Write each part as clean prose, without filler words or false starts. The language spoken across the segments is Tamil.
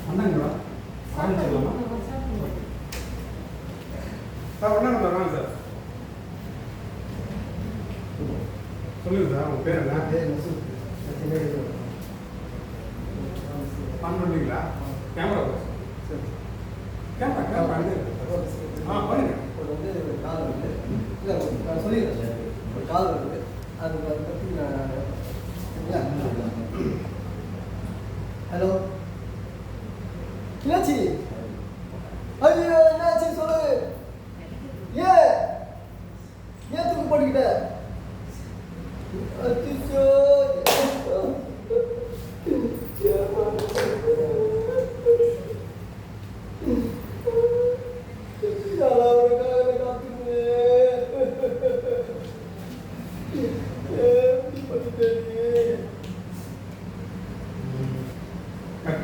வந்தாங்களா? ஆரம்பிச்சிடலாமா? சார் ஒன்றாம் வாங்க சார். சொல்லுங்கள் சார், உங்கள் பேர் என்ன? ஆன் பண்ணுறீங்களா? கேமரா சரி, கேமரா பண்ணுங்க. ஒரு கால் வருது, இல்லை நான் சொல்லிடுறேன் சார். ஒரு கால் வருது, அது பற்றி நான் ஹலோ என்னாச்சு? ஐயோ என்னாச்சு சொல்லு. ஏன் தூக்கு போட்டுக்கிட்ட? அச்சோ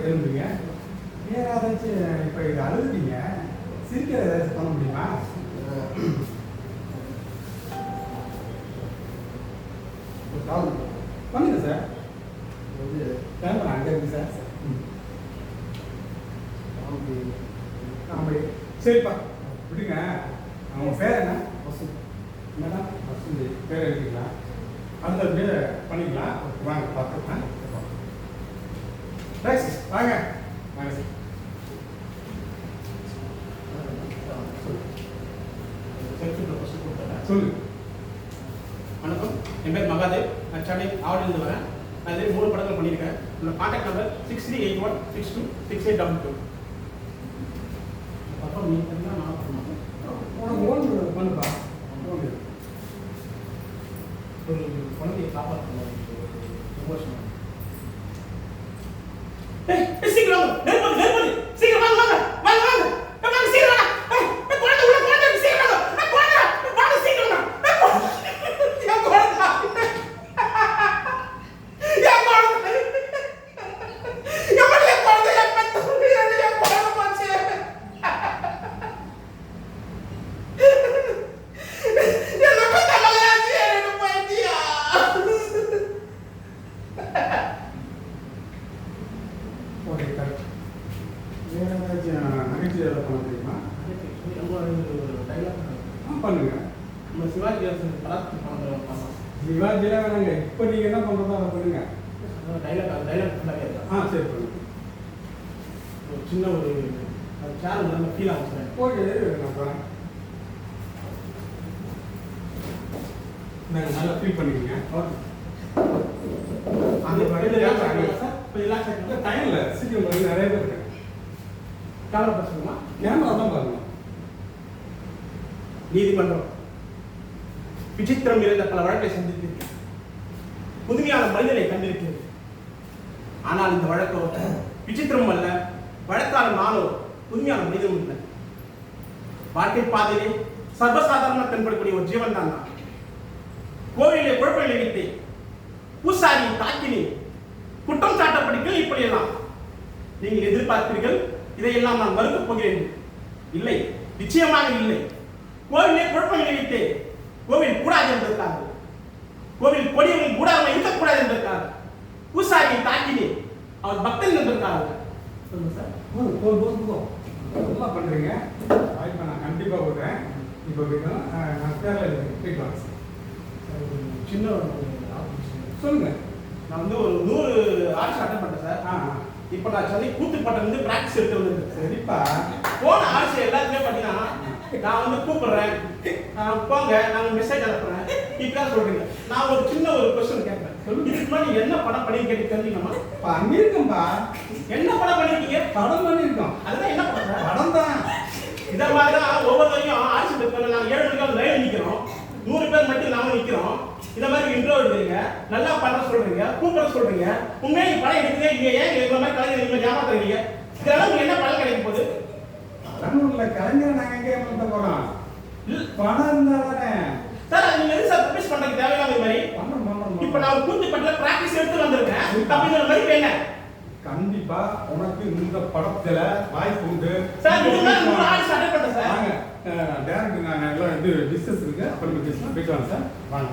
எழுதுறீங்க. வேற ஏதாச்சும் இப்போ இது அழுதுட்டீங்க, சிரிக்கிற ஏதாச்சும் பண்ண முடியுமா? பண்ணுங்க சார். கேமரா அங்கே இருக்கு சார். அப்படி சரிப்பா விடுங்க. அவங்க பேர் என்ன? மேடம் வசந்தி. பேர் எழுதிக்கலாம், அந்த பண்ணிக்கலாம். வாங்க பார்த்துக்கலாம். வாங்க வாங்க சார். சொல்லு. வணக்கம், என் பேர் மகாதேவ். நான் சென்னை ஆவடியிலிருந்து வரேன். நான் இதே 3 படங்கள் பண்ணியிருக்கேன். என்னோட கான்டாக்ட் நம்பர் 6381626822. அப்புறம் நீங்கள் பண்ணால் நான் பண்ணுவேன். உனக்கு ஓன் பண்ணுப்பா. ஒரு குழந்தையை காப்பாற்றணும். எமோஷனல். சீக்கிரம் நெருப்பது சீக்கிரம் வாங்க வாங்க வாங்க வாங்க வாங்க சீக்கிரம் வாங்க. குழந்தை உள்ள குழந்தை சீக்கிரம் வாங்க. குழந்தை வாங்க சீக்கிரம் வாங்க. என் குழந்தை போச்சு. என்ன பத்தலாச்சு என்ன பைத்தியா. Okay correct. வேற ஏதாச்சும் நகைச்சுவை எதாவது பண்ண தெரியுமா? பண்ணுங்க. நம்ம சிவாஜி பராத்து பண்ணலாம். சிவாஜிலாம் வேணாங்க, இப்போ நீங்கள் என்ன பண்ணுறதோ அதை பண்ணுங்க. டைலாக் ஃபுல்லாக சரி பண்ணுங்க. ஒரு சின்ன ஒரு சேனல் நம்ம ஃபீல் ஆகும். ஓகே நான் வரேன். நாங்கள் நல்லா ஃபீல் பண்ணிக்கங்க. ஓகே அந்த ரிலாக்ஸ் டைம் இல்லை, சீக்கிரம் வந்து நிறைய பேர் இருக்காங்க. கேமரா பேசணுமா? கேமரா தான் பாருங்க. நீதிமன்றம் விசித்திரம் நிறைந்த பல வழக்கை சந்தித்திருக்கிறது. புதுமையான மனிதனை கண்டிருக்கிறது. ஆனால் இந்த வழக்கோ விசித்திரம் அல்ல, வழக்கான நானோ புதுமையான மனிதனும் இல்லை. வாழ்க்கை பாதையிலே சர்வசாதாரணமாக தென்படக்கூடிய ஒரு ஜீவன் தான் நான். கோவிலே குழப்பம் விளைவித்தேன், பூசாரியை தாக்கினேன், குற்றம் சாட்டப்பட்டீர்கள். இப்படியெல்லாம் நீங்கள் எதிர்பார்ப்பீர்கள் இதையெல்லாம் நான் மறுக்கப் போகிறேன். இல்லை, நிச்சயமாக இல்லை. கோவிலே குழப்பம் விளைவித்தேன், கோவில் கூடாது என்பதற்காக, கோவில் கொடியவன் கூடாமல் இருக்கக்கூடாது என்பதற்காக, பூசாரியை தாக்கினேன், அவர் பக்தன் என்பதற்காக. சொல்லுங்க சார். போதும் நல்லா பண்ணுறீங்க. வாய்ப்பை நான் கண்டிப்பாக விடுறேன். இப்போ வைக்கணும். நான் தேவையில்லை கேட்கலாம் சார். சின்ன சொல்லுங்க. நான் வந்து ஒரு 100 ஆர்ட்ஸ் அட்டன் பண்ணேன் சார். இப்போ நான் சென்னை கூத்துப்பட்டம் வந்து பிராக்டிஸ் எடுத்து வந்துருக்கேன். சரிப்பா. போன ஆர்ட்ஸ் எல்லாத்துலேயே பார்த்தீங்கன்னா நான் வந்து கூப்பிடுறேன், போங்க நான் மெசேஜ் அனுப்புறேன், இப்பதான் சொல்றீங்க. நான் ஒரு சின்ன ஒரு கொஸ்டின் கேட்பேன். இதுக்கு முன்னாடி என்ன படம் பண்ணிருக்கீங்க தெரியுமா? பண்ணிருக்கேன்பா. என்ன படம் பண்ணிருக்கீங்க? படம் பண்ணிருக்கோம். அதுதான் என்ன படம்? படம் தான். இதை மாதிரி தான் ஒவ்வொருத்தரையும் ஆர்ட்ஸ் எடுத்து நாங்கள் 7 மணிக்கு லைவ் நிற்கிறோம், 100 பேர் மட்டும் நாம நிற்கிறோம். இந்த மாதிரி இன்ட்ரோ எடுக்கிறீங்க, நல்லா பண்ண சொல்றீங்க, கூப்பிட சொல்றீங்க. உண்மையாக படம் எடுக்கிறீங்க, நீங்க ஏன் இந்த மாதிரி கலைஞர் ஏமாத்துறீங்க? இதெல்லாம் என்ன படம் கிடைக்கும் போது? கடலூர்ல கலைஞர் நாங்க எங்கே பண்ண போறோம்? பணம் இருந்தா தானே சார். நீங்க எது சார் ப்ரொபோஸ் பண்றதுக்கு தேவையில்லாம மாதிரி? இப்போ நான் கூத்துப்பட்டுல பிராக்டிஸ் எடுத்து வந்திருக்கேன். அப்படிங்கிற மாதிரி என்ன? கண்டிப்பா உனக்கு இந்த படத்துல வாய்ப்பு உண்டு சார். இது மாதிரி ஒரு ஆர்ட்ஸ் அட்டெண்ட் பண்ணேன் சார். வாங்க டைரக்ட் நான் எல்லாம் இது டிஸ்கஸ் இருக்கு. அப்புறம் பேசலாம். போயிட்டு வாங்க சார். வாங்க.